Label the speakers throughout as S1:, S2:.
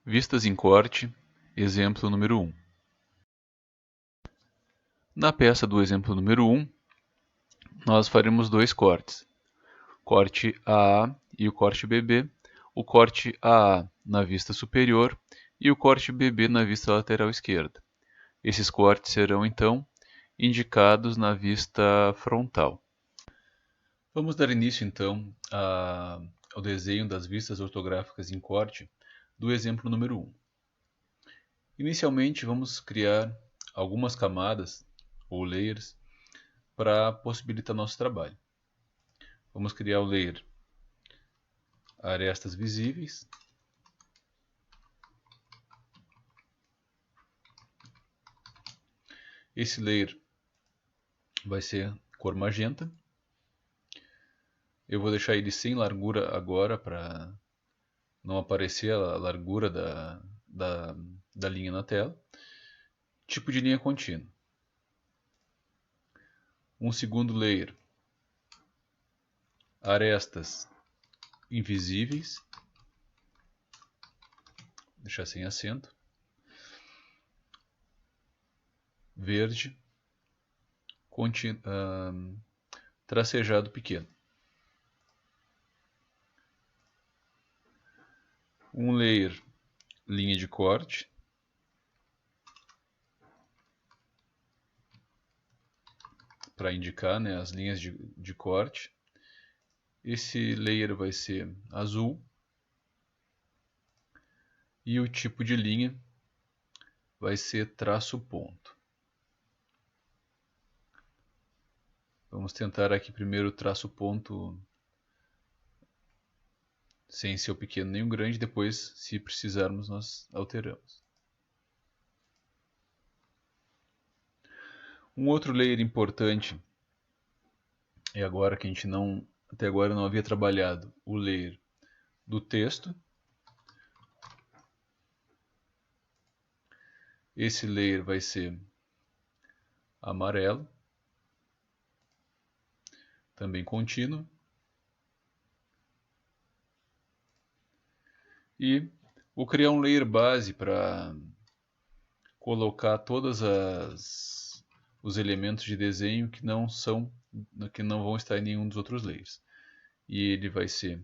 S1: Vistas em corte, exemplo número 1. Na peça do exemplo número 1, nós faremos dois cortes, corte AA e o corte BB, o corte AA na vista superior e o corte BB na vista lateral esquerda. Esses cortes serão, então, indicados na vista frontal. Vamos dar início, então, ao desenho das vistas ortográficas em corte do exemplo número 1. Inicialmente, vamos criar algumas camadas ou layers para possibilitar nosso trabalho. Vamos criar o layer arestas visíveis. Esse layer vai ser cor magenta. Eu vou deixar ele sem largura agora para não aparecer a largura da linha na tela. Tipo de linha contínua. Um segundo layer, arestas invisíveis. Deixar sem acento. Verde, tracejado pequeno. Um layer, linha de corte. Para indicar, né, as linhas de corte. Esse layer vai ser azul. E o tipo de linha vai ser traço ponto. Vamos tentar aqui primeiro o traço ponto sem ser o pequeno nem o grande, depois, se precisarmos, nós alteramos. Um outro layer importante é agora que a gente até agora não havia trabalhado, o layer do texto. Esse layer vai ser amarelo, também contínuo. E vou criar um layer base para colocar todos os elementos de desenho que não vão estar em nenhum dos outros layers. E ele vai ser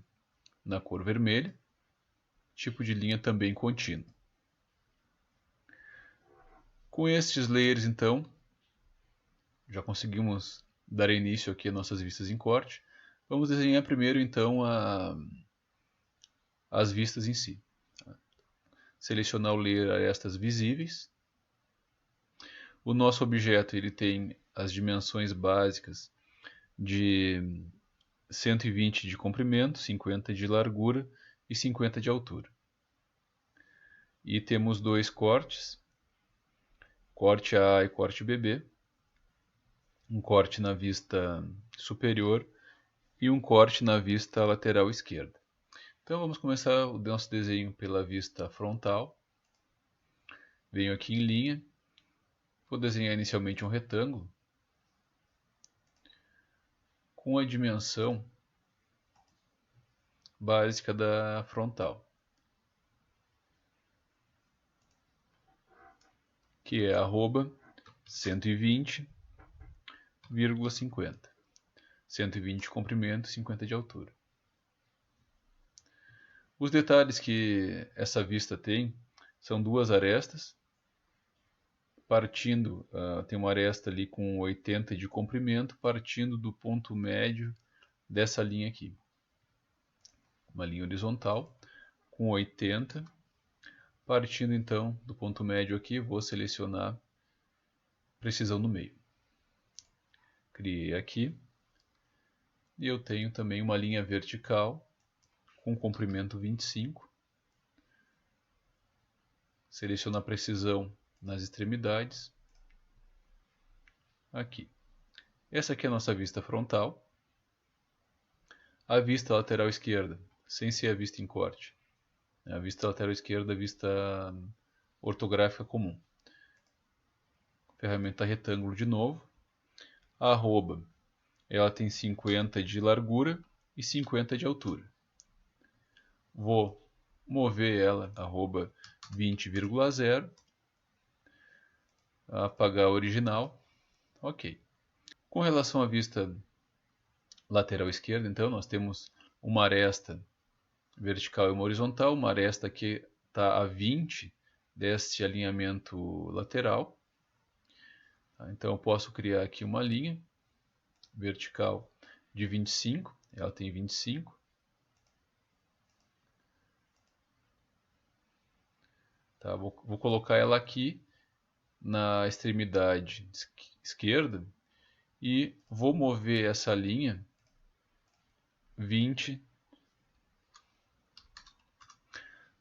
S1: na cor vermelha, tipo de linha também contínuo. Com estes layers, então, já conseguimos dar início aqui às nossas vistas em corte. Vamos desenhar primeiro, então, as vistas em si. Selecionar o layer arestas visíveis. O nosso objeto ele tem as dimensões básicas de 120 de comprimento, 50 de largura e 50 de altura. E temos dois cortes, corte AA e corte BB, um corte na vista superior e um corte na vista lateral esquerda. Então vamos começar o nosso desenho pela vista frontal. Venho aqui em linha, vou desenhar inicialmente um retângulo com a dimensão básica da frontal, que é @120,50. 120 de comprimento e 50 de altura. Os detalhes que essa vista tem são duas arestas. Partindo, tem uma aresta ali com 80 de comprimento, partindo do ponto médio dessa linha aqui. Uma linha horizontal com 80. Partindo então do ponto médio aqui, vou selecionar precisão no meio. Criei aqui. E eu tenho também uma linha vertical com comprimento 25. Seleciono a precisão nas extremidades. Aqui. Essa aqui é a nossa vista frontal. A vista lateral esquerda, sem ser a vista em corte. A vista lateral esquerda é a vista ortográfica comum. Ferramenta retângulo de novo. A arroba, ela tem 50 de largura e 50 de altura. Vou mover ela arroba 20,0, apagar a original, ok. Com relação à vista lateral esquerda, então, nós temos uma aresta vertical e uma horizontal, uma aresta que está a 20 deste alinhamento lateral. Então eu posso criar aqui uma linha vertical de 25, ela tem 25. Tá, vou colocar ela aqui na extremidade esquerda e vou mover essa linha 20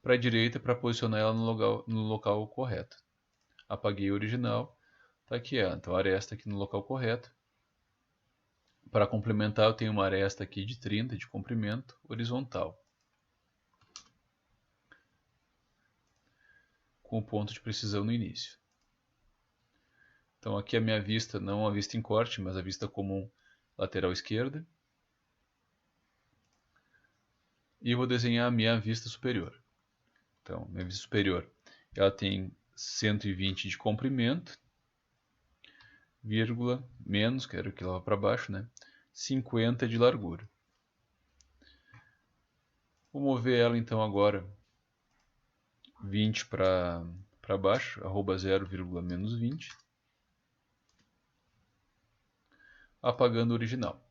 S1: para a direita para posicionar ela no local correto. Apaguei o original, está aqui ela. Então a aresta aqui no local correto. Para complementar, eu tenho uma aresta aqui de 30 de comprimento horizontal, com o ponto de precisão no início. Então aqui a minha vista, não a vista em corte, mas a vista comum lateral esquerda. E vou desenhar a minha vista superior. Então, minha vista superior, ela tem 120 de comprimento, vírgula, menos, quero que ela vá para baixo, né? 50 de largura. Vou mover ela então agora 20 para baixo, arroba 0, menos 20. Apagando o original.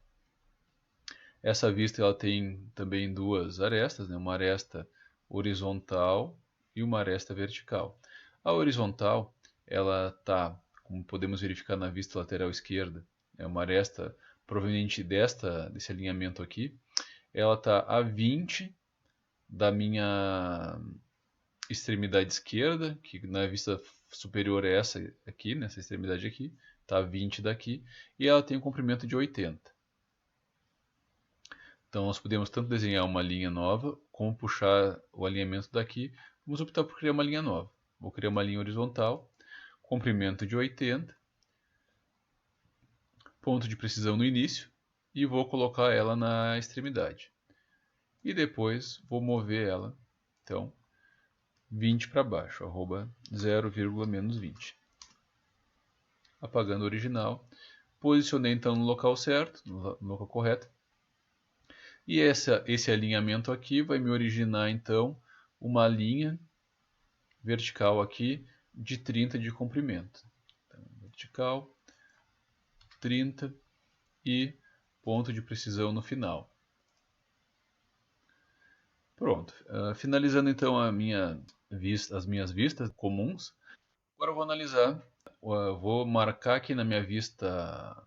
S1: Essa vista ela tem também duas arestas, né? Uma aresta horizontal e uma aresta vertical. A horizontal, ela está, como podemos verificar na vista lateral esquerda, é uma aresta proveniente desse alinhamento aqui. Ela está a 20 da minha extremidade esquerda, que na vista superior é essa aqui, nessa extremidade aqui, está a 20 daqui, e ela tem um comprimento de 80. Então nós podemos tanto desenhar uma linha nova, como puxar o alinhamento daqui. Vamos optar por criar uma linha nova. Vou criar uma linha horizontal, comprimento de 80, ponto de precisão no início, e vou colocar ela na extremidade. E depois vou mover ela, então, 20 para baixo, arroba 0, menos 20. Apagando o original. Posicionei então no local certo, no local correto. E esse alinhamento aqui vai me originar então uma linha vertical aqui de 30 de comprimento. Então, vertical, 30 e ponto de precisão no final. Pronto. Finalizando então as minhas vistas comuns. Agora eu vou analisar, vou marcar aqui na minha vista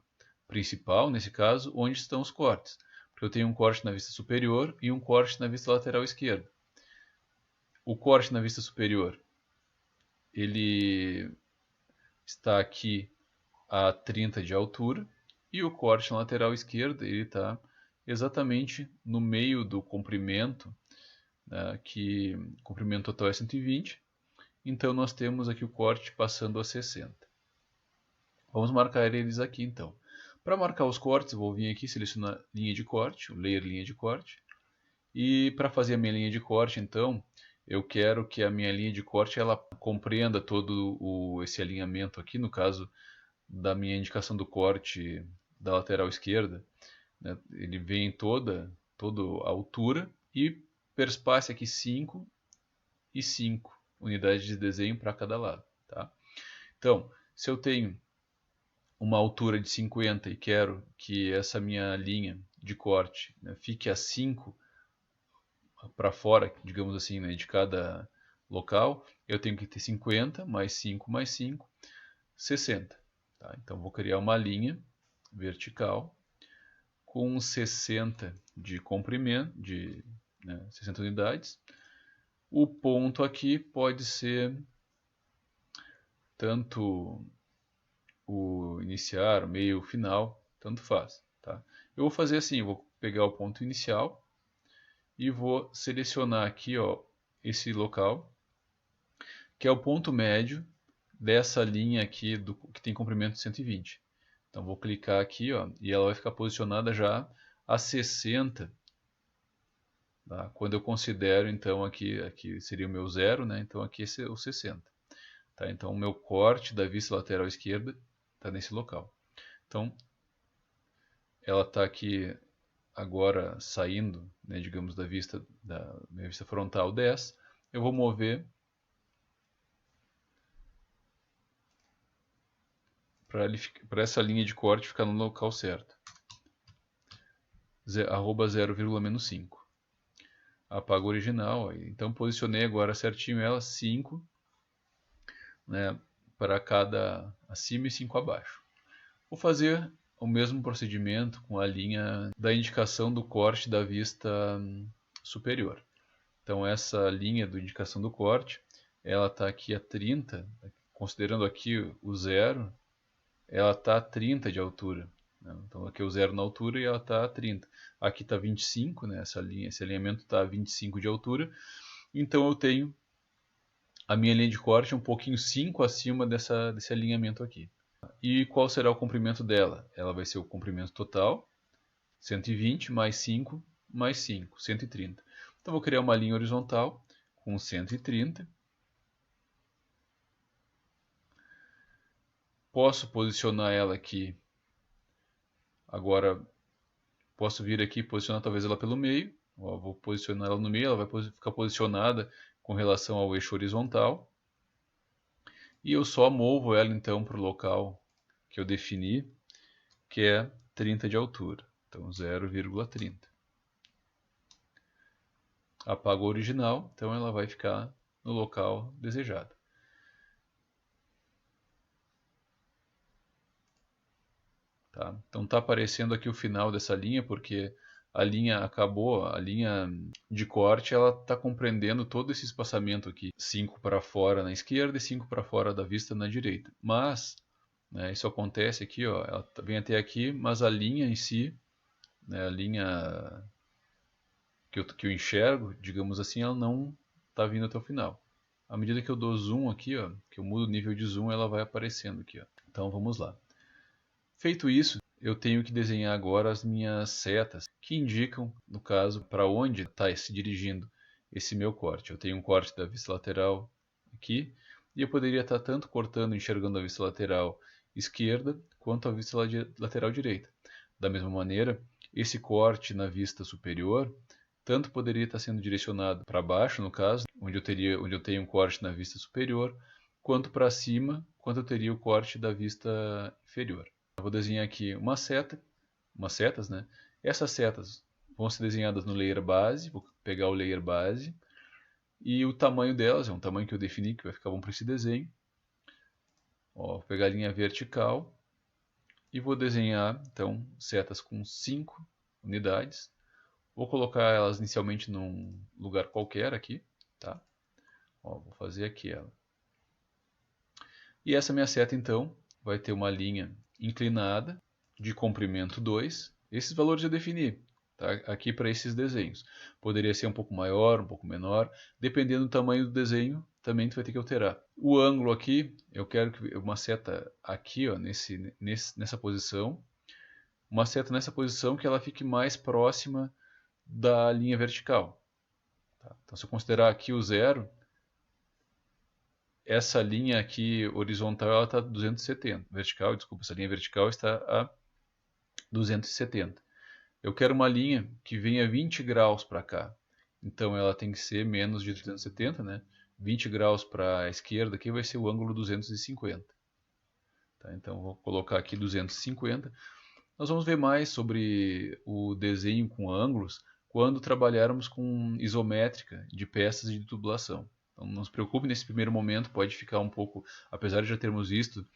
S1: principal, nesse caso, onde estão os cortes. Porque eu tenho um corte na vista superior e um corte na vista lateral esquerda. O corte na vista superior, ele está aqui a 30 de altura, e o corte na lateral esquerda, ele está exatamente no meio do comprimento, né, que o comprimento total é 120, então nós temos aqui o corte passando a 60. Vamos marcar eles aqui então. Para marcar os cortes, eu vou vir aqui, selecionar linha de corte, o layer linha de corte, e para fazer a minha linha de corte, então, eu quero que a minha linha de corte ela compreenda todo esse alinhamento aqui, no caso da minha indicação do corte da lateral esquerda, né? Ele vem em toda a altura e perspace aqui 5 e 5 unidades de desenho para cada lado. Tá? Então, se eu tenho uma altura de 50 e quero que essa minha linha de corte, né, fique a 5 para fora, digamos assim, né, de cada local, eu tenho que ter 50 mais 5 mais 5, 60. Tá? Então vou criar uma linha vertical com 60 de comprimento, 60 unidades. O ponto aqui pode ser tanto o iniciar, o meio, o final, tanto faz. Tá? Eu vou fazer assim, vou pegar o ponto inicial e vou selecionar aqui, ó, esse local, que é o ponto médio dessa linha aqui que tem comprimento de 120. Então vou clicar aqui, ó, e ela vai ficar posicionada já a 60 Tá? Quando eu considero, então, aqui seria o meu zero, né? Então aqui é o 60. Tá? Então o meu corte da vista lateral esquerda está nesse local. Então ela está aqui agora saindo, né, digamos, da minha vista frontal 10. Eu vou mover para essa linha de corte ficar no local certo. Arroba 0,-5. Apago o original. Então posicionei agora certinho ela 5, né, para cada acima e 5 abaixo. Vou fazer o mesmo procedimento com a linha da indicação do corte da vista superior. Então essa linha de indicação do corte, ela está aqui a 30, considerando aqui o zero, ela está a 30 de altura. Né? Então aqui é o zero na altura e ela está a 30. Aqui está 25, né? Esse alinhamento está a 25 de altura. Então eu tenho a minha linha de corte um pouquinho 5 acima desse alinhamento aqui. E qual será o comprimento dela? Ela vai ser o comprimento total, 120 mais 5 mais 5, 130. Então vou criar uma linha horizontal com 130. Posso posicionar ela aqui. Agora posso vir aqui e posicionar talvez ela pelo meio. Ó, vou posicionar ela no meio, ela vai ficar posicionada com relação ao eixo horizontal. E eu só movo ela então para o local que eu defini, que é 30 de altura. Então 0,30. Apago o original, então ela vai ficar no local desejado. Tá? Então está aparecendo aqui o final dessa linha, porque a linha acabou, a linha de corte, ela está compreendendo todo esse espaçamento aqui, 5 para fora na esquerda e 5 para fora da vista na direita. Mas, né, isso acontece aqui, ó, ela vem até aqui, mas a linha em si, né, a linha que eu enxergo, digamos assim, ela não está vindo até o final. À medida que eu dou zoom aqui, ó, que eu mudo o nível de zoom, ela vai aparecendo aqui. Ó. Então vamos lá. Feito isso, eu tenho que desenhar agora as minhas setas, que indicam, no caso, para onde está se dirigindo esse meu corte. Eu tenho um corte da vista lateral aqui, e eu poderia estar tanto cortando, enxergando a vista lateral esquerda, quanto a vista lateral direita. Da mesma maneira, esse corte na vista superior, tanto poderia estar sendo direcionado para baixo, no caso, onde eu tenho um corte na vista superior, quanto para cima, quanto eu teria o corte da vista inferior. Eu vou desenhar aqui umas setas, né? Essas setas vão ser desenhadas no layer base, vou pegar o layer base, e o tamanho delas, é um tamanho que eu defini, que vai ficar bom para esse desenho. Ó, vou pegar a linha vertical e vou desenhar, então, setas com 5 unidades. Vou colocar elas inicialmente num lugar qualquer aqui, tá? Ó, vou fazer aqui ela. E essa minha seta, então, vai ter uma linha inclinada de comprimento 2. Esses valores eu defini, tá? Aqui para esses desenhos. Poderia ser um pouco maior, um pouco menor. Dependendo do tamanho do desenho, também tu vai ter que alterar. O ângulo aqui, eu quero que uma seta aqui, ó, nessa posição. Uma seta nessa posição que ela fique mais próxima da linha vertical. Tá? Então, se eu considerar aqui o zero, essa linha aqui horizontal está a 270. Vertical, desculpa, essa linha vertical está a 270. Eu quero uma linha que venha 20 graus para cá. Então ela tem que ser menos de 370, né? 20 graus para a esquerda aqui vai ser o ângulo 250. Tá? Então vou colocar aqui 250. Nós vamos ver mais sobre o desenho com ângulos quando trabalharmos com isométrica de peças de tubulação. Então não se preocupe nesse primeiro momento, pode ficar um pouco, apesar de já termos visto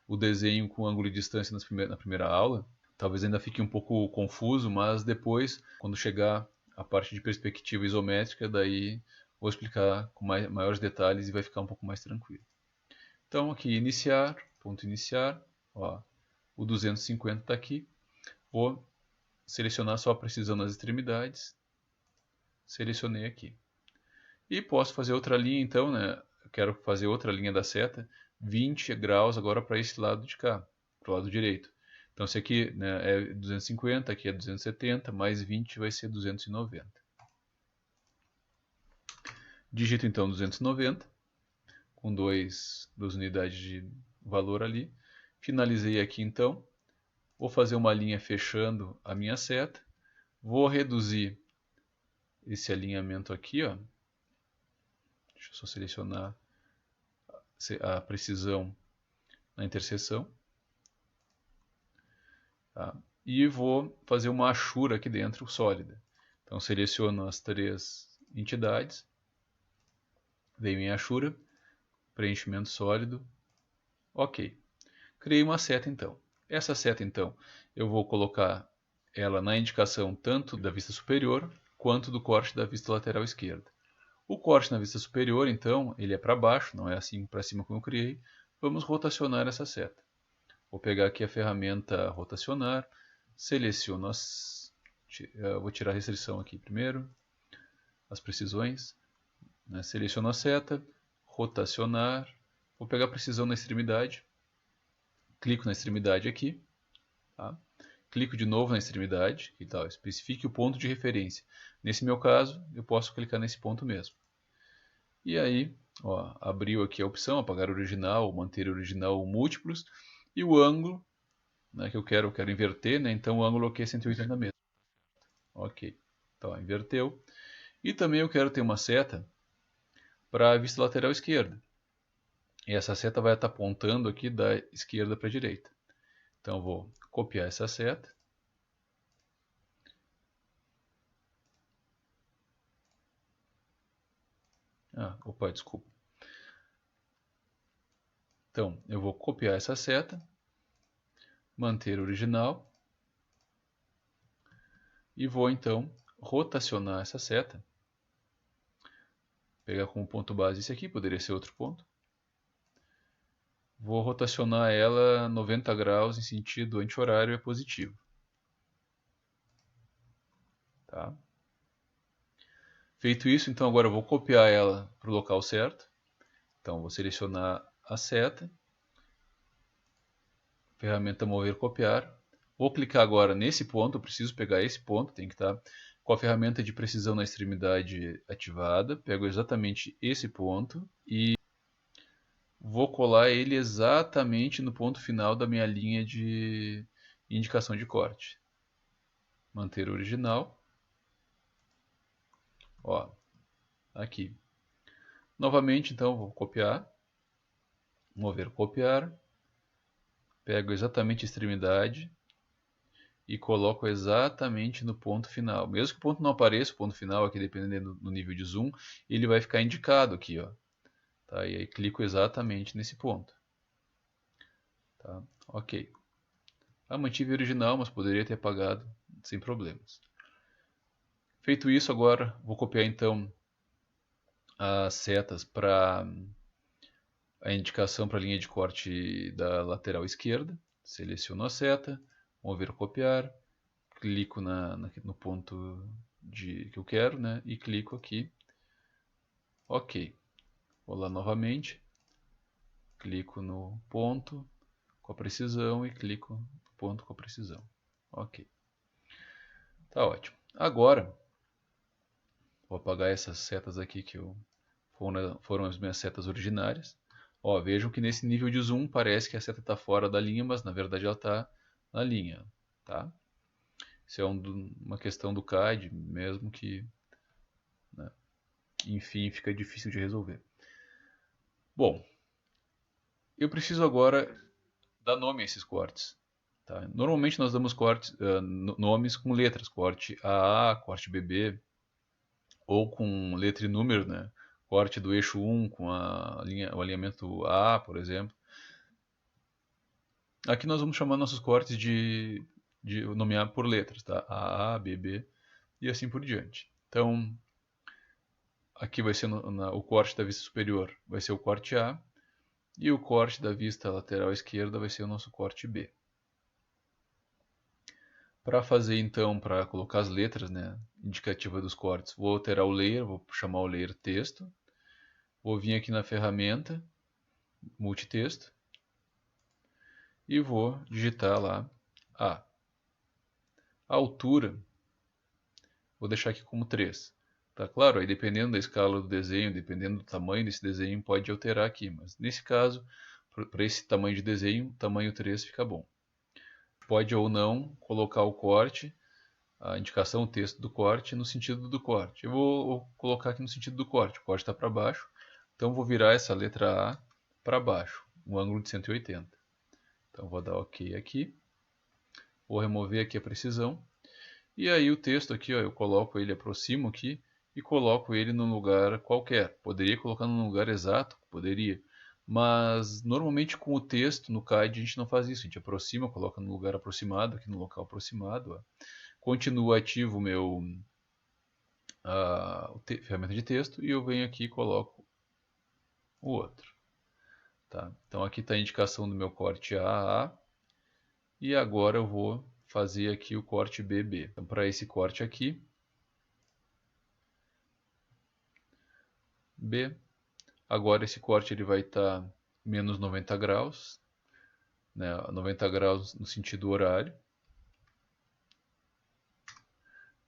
S1: o desenho com ângulo e distância na primeira aula, talvez ainda fique um pouco confuso, mas depois, quando chegar a parte de perspectiva isométrica, daí vou explicar com maiores detalhes e vai ficar um pouco mais tranquilo. Então aqui iniciar, ponto iniciar, ó, o 250 está aqui, vou selecionar só a precisão nas extremidades, selecionei aqui. E posso fazer outra linha então, né? Eu quero fazer outra linha da seta, 20 graus agora para esse lado de cá, para o lado direito. Então esse aqui, né, é 250, aqui é 270, mais 20 vai ser 290. Digito então 290, com duas unidades de valor ali. Finalizei aqui então. Vou fazer uma linha fechando a minha seta. Vou reduzir esse alinhamento aqui, ó. Deixa eu só selecionar a precisão na interseção. Tá? E vou fazer uma hachura aqui dentro sólida. Então seleciono as três entidades, venho em hachura, preenchimento sólido, ok. Criei uma seta então. Essa seta então eu vou colocar ela na indicação tanto da vista superior quanto do corte da vista lateral esquerda. O corte na vista superior então ele é para baixo, não é assim para cima como eu criei. Vamos rotacionar essa seta. Vou pegar aqui a ferramenta rotacionar, seleciono vou tirar a restrição aqui primeiro, as precisões, né? Seleciono a seta, rotacionar, vou pegar a precisão na extremidade, clico na extremidade aqui, tá? Clico de novo na extremidade e tal, especifique o ponto de referência. Nesse meu caso, eu posso clicar nesse ponto mesmo. E aí, ó, abriu aqui a opção, apagar original, manter original ou múltiplos, e o ângulo, né, que eu quero inverter, né, então o ângulo aqui é 180 mesmo. Ok, então inverteu. E também eu quero ter uma seta para a vista lateral esquerda. E essa seta vai estar apontando aqui da esquerda para a direita. Então eu vou copiar essa seta. Opa, desculpa. Então eu vou copiar essa seta, manter original. E vou então rotacionar essa seta. Pegar como ponto base esse aqui, poderia ser outro ponto. Vou rotacionar ela 90 graus em sentido anti-horário é positivo. Tá? Feito isso, então agora eu vou copiar ela para o local certo. Então vou selecionar a seta, ferramenta mover copiar. Vou clicar agora nesse ponto, eu preciso pegar esse ponto, tem que estar com a ferramenta de precisão na extremidade ativada. Pego exatamente esse ponto e vou colar ele exatamente no ponto final da minha linha de indicação de corte. Manter original. Ó, aqui. Novamente, então, vou copiar. Mover copiar. Pego exatamente a extremidade e coloco exatamente no ponto final. Mesmo que o ponto não apareça, o ponto final aqui, dependendo do nível de zoom, ele vai ficar indicado aqui, ó. Tá? E aí clico exatamente nesse ponto. Tá? Ok. Mantive o original, mas poderia ter apagado sem problemas. Feito isso, agora vou copiar então as setas para a indicação para a linha de corte da lateral esquerda. Seleciono a seta, mover copiar, clico no ponto que eu quero, né? E clico aqui. Ok. Vou lá novamente, clico no ponto com a precisão e clico no ponto com a precisão. Ok. Tá ótimo. Agora, vou apagar essas setas aqui que foram as minhas setas originárias. Ó, vejam que nesse nível de zoom parece que a seta está fora da linha, mas na verdade ela está na linha. Tá? Isso é uma questão do CAD, mesmo que, né, enfim, fica difícil de resolver. Bom, eu preciso agora dar nome a esses cortes. Tá? Normalmente nós damos nomes com letras, corte AA, corte BB, ou com letra e número, né? Corte do eixo 1 com o alinhamento A, por exemplo. Aqui nós vamos chamar nossos cortes de nomear por letras, tá? AA, BB e assim por diante. Então, aqui vai ser o corte da vista superior, vai ser o corte A, e o corte da vista lateral esquerda vai ser o nosso corte B. Para fazer então, para colocar as letras, né, indicativa dos cortes, vou alterar o layer, vou chamar o layer texto, vou vir aqui na ferramenta, multitexto, e vou digitar lá A. A altura, vou deixar aqui como 3, Tá claro? Aí dependendo da escala do desenho, dependendo do tamanho desse desenho, pode alterar aqui. Mas nesse caso, para esse tamanho de desenho, tamanho 3 fica bom. Pode ou não colocar o corte, a indicação, o texto do corte, no sentido do corte. Eu vou colocar aqui no sentido do corte. O corte está para baixo, então vou virar essa letra A para baixo, um ângulo de 180. Então vou dar OK aqui. Vou remover aqui a precisão. E aí o texto aqui, ó, eu coloco ele, aproximo aqui e coloco ele num lugar qualquer. Poderia colocar num lugar exato? Poderia. Mas normalmente com o texto no CAD a gente não faz isso. A gente aproxima, coloca no lugar aproximado, aqui no local aproximado. Ó. Continua ativo o meu ferramenta de texto e eu venho aqui e coloco o outro. Tá? Então aqui está a indicação do meu corte AA. E agora eu vou fazer aqui o corte BB. Então para esse corte aqui, B. Agora esse corte ele vai estar menos 90 graus, né? 90 graus no sentido horário.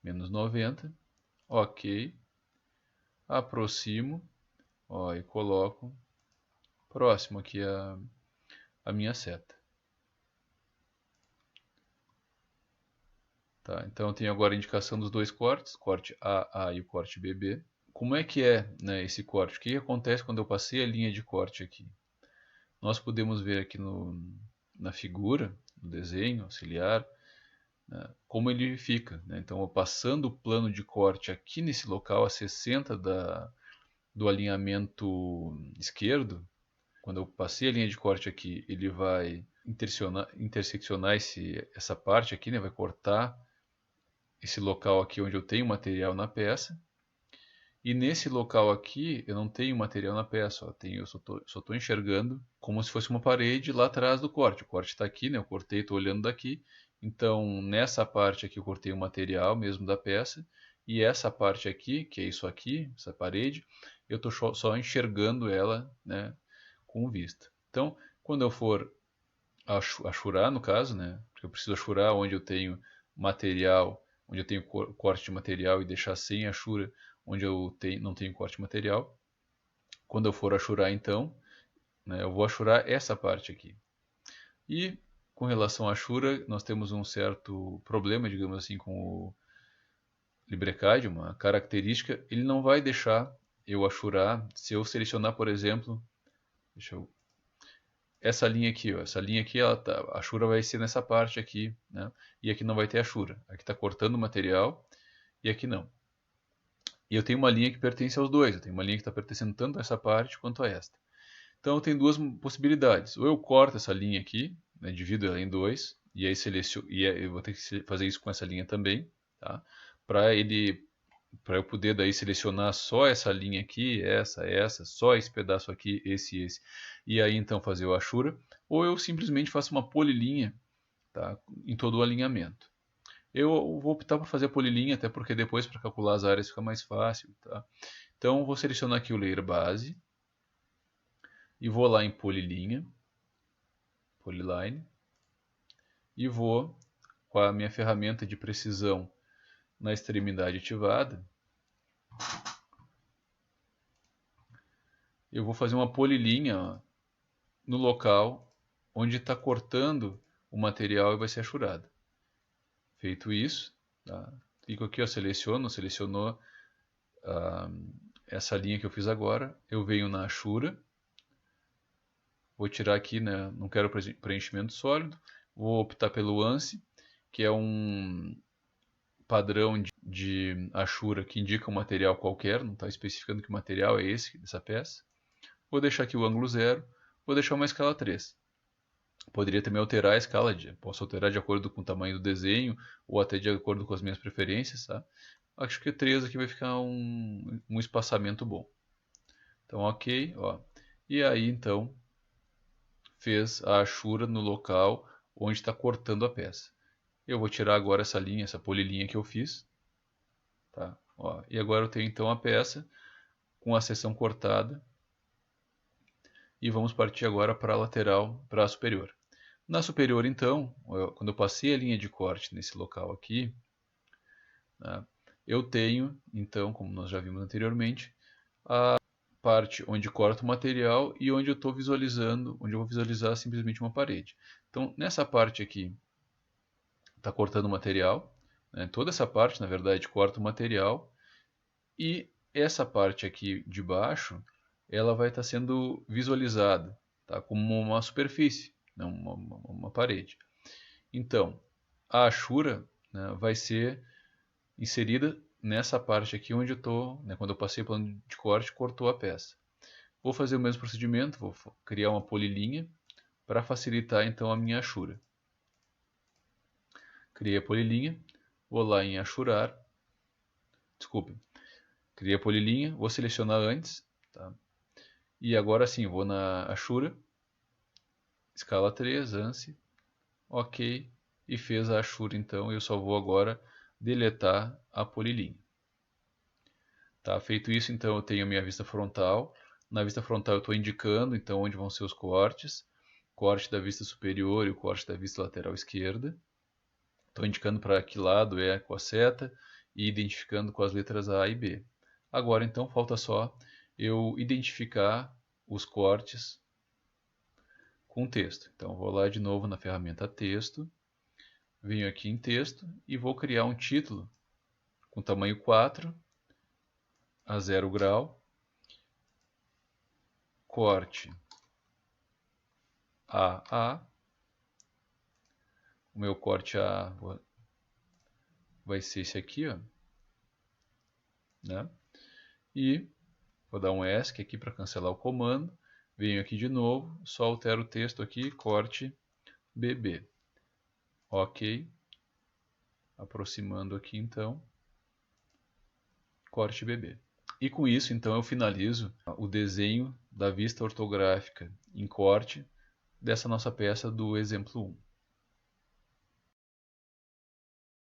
S1: Menos 90. OK. Aproximo, ó, e coloco próximo aqui a minha seta. Tá, então eu tenho agora a indicação dos dois cortes, corte AA e o corte BB. Como é que é, né, esse corte? O que acontece quando eu passei a linha de corte aqui? Nós podemos ver aqui na figura, no desenho auxiliar, né, como ele fica. Né? Então, eu passando o plano de corte aqui nesse local, a 60 do alinhamento esquerdo, quando eu passei a linha de corte aqui, ele vai interseccionar essa parte aqui, né? Vai cortar esse local aqui onde eu tenho material na peça. E nesse local aqui, eu não tenho material na peça, ó, eu só estou enxergando como se fosse uma parede lá atrás do corte. O corte está aqui, né? Eu cortei, estou olhando daqui. Então, nessa parte aqui eu cortei o material mesmo da peça. E essa parte aqui, que é isso aqui, essa parede, eu estou só enxergando ela, né, com vista. Então, quando eu for achurar, no caso, né, porque eu preciso achurar onde eu tenho material, onde eu tenho corte de material e deixar sem achura onde eu não tenho corte de material. Quando eu for achurar, então, né, eu vou achurar essa parte aqui. E com relação à achura, nós temos um certo problema, digamos assim, com o LibreCAD, uma característica. Ele não vai deixar eu achurar se eu selecionar, por exemplo, essa linha aqui, ó, essa linha aqui, a achura vai ser nessa parte aqui, né? E aqui não vai ter achura. Aqui está cortando o material e aqui não. E eu tenho uma linha que pertence aos dois. Eu tenho uma linha que está pertencendo tanto a essa parte quanto a esta. Então eu tenho duas possibilidades. Ou eu corto essa linha aqui, né, divido ela em dois, e aí eu vou ter que fazer isso com essa linha também, tá? Para eu poder daí selecionar só essa linha aqui, essa, só esse pedaço aqui, esse, e aí então fazer o achura. Ou eu simplesmente faço uma polilinha, tá, em todo o alinhamento. Eu vou optar por fazer a polilinha, até porque depois para calcular as áreas fica mais fácil. Tá? Então vou selecionar aqui o layer base e vou lá em polilinha, polyline, e vou com a minha ferramenta de precisão na extremidade ativada, eu vou fazer uma polilinha, ó, no local onde está cortando o material e vai ser achurado. Feito isso, tá? Clico aqui, ó, selecionou essa linha que eu fiz agora, eu venho na achura, vou tirar aqui, né, não quero preenchimento sólido, vou optar pelo ANSI, que é um padrão de achura que indica um material qualquer, não está especificando que material é esse dessa peça. Vou deixar aqui o ângulo 0, vou deixar uma escala 3. Poderia também alterar a escala, posso alterar de acordo com o tamanho do desenho, ou até de acordo com as minhas preferências, tá? Acho que 3 aqui vai ficar um espaçamento bom. Então, ok, ó. E aí, então, fez a achura no local onde está cortando a peça. Eu vou tirar agora essa linha, essa polilinha que eu fiz. Tá? Ó, e agora eu tenho então a peça com a seção cortada. E vamos partir agora para a lateral, para a superior. Na superior, então, quando eu passei a linha de corte nesse local aqui, né, eu tenho, então, como nós já vimos anteriormente, a parte onde corta o material e onde eu estou visualizando, onde eu vou visualizar simplesmente uma parede. Então, nessa parte aqui, está cortando o material, né? Toda essa parte, na verdade, corta o material, e essa parte aqui de baixo, ela vai estar sendo visualizada, tá? Como uma superfície, né? Uma parede. Então, a achura, né, vai ser inserida nessa parte aqui onde eu estou, né, quando eu passei o plano de corte, cortou a peça. Vou fazer o mesmo procedimento, vou criar uma polilinha para facilitar então a minha achura. Criei a polilinha, vou lá em achurar, desculpe, criei a polilinha, vou selecionar antes, tá? E agora sim, vou na achura, escala 3, ANSI, ok, e fez a achura então, eu só vou agora deletar a polilinha. Tá? Feito isso, então eu tenho a minha vista frontal. Na vista frontal eu estou indicando então onde vão ser os cortes. Corte da vista superior e o corte da vista lateral esquerda. Estou indicando para que lado é com a seta e identificando com as letras A e B. Agora então falta só eu identificar os cortes com texto. Então vou lá de novo na ferramenta texto, venho aqui em texto e vou criar um título com tamanho 4 a 0 grau, corte AA, o meu corte A vai ser esse aqui, ó, né? E vou dar um ESC aqui para cancelar o comando, venho aqui de novo, só altero o texto aqui, corte BB, ok, aproximando aqui então, corte BB. E com isso então eu finalizo o desenho da vista ortográfica em corte dessa nossa peça do exemplo 1.